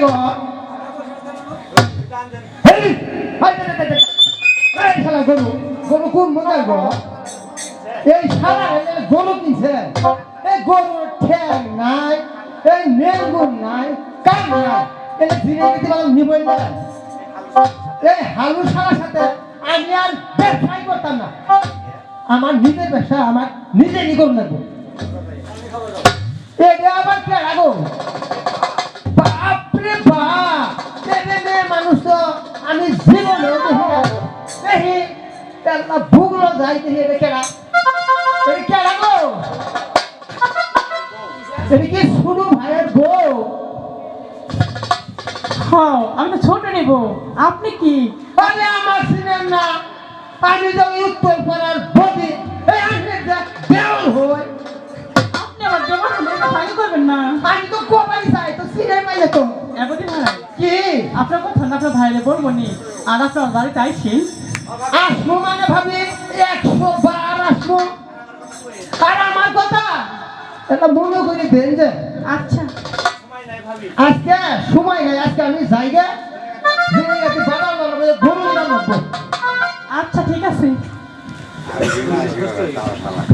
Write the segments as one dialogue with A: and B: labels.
A: গো এই এই শালা গরু গরু কোন মনে গো এই শালা গরু কিনছে এই গরুর ঠ্যাং নাই এই নেলগুন নাই কাম নাই এই দিনে দিতে পারলাম নিবই না এই হালু শালার সাথে আমি আর ব্যবসাই করতাম না আমার নিজের ব্যবসা আমার নিজেরই করুন লাগবো এটা আবার কে রাখো বাপরে বাপ মেয়ে মানুষ তো আমি জীবনেও দেখি ভুগলো যাই দেখি এটা কেনা এটা কে রাখো এটা কি শুরু ভাইয়ের বউ
B: হ্যাঁ আমি তো ছোট নেব আপনি কি
A: আরে আমার সিনেম না আমি যখন উত্তর পাড়ার বদি এই আসলে দেওয়াল হই
B: আপনি আমার দেবর হলে ভালো করবেন না
A: আমি তো কোপাই চাই তো সিনেমাই যেত
B: এবারে ভাই
A: কি
B: আপনার কথা না আপনার ভাইরে বলবো নি আর আপনার বাড়িতে আইসি
A: আসবো মানে ভাবি 100 বার আসবো আর আমার কথা এটা মনে করে দেন যে
B: আচ্ছা
A: আজকে সময় নাই আজকে আমি জায়গা জেনে গেছি বাবার গরু নিলাম
B: আচ্ছা ঠিক আছে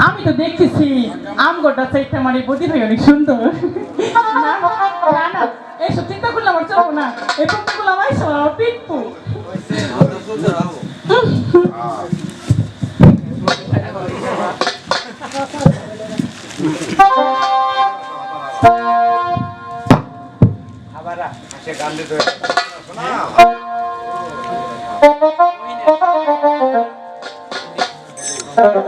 B: আমি তো দেখতেছি আমগোটা চাইতে আমার এই বদি ভাই অনেক সুন্দর না না না এইসব চিন্তা করলে আমার চলবো না এই প্রত্যেকগুলো আমার সব পিটপু
C: আবার আসে গান দিতে শোনা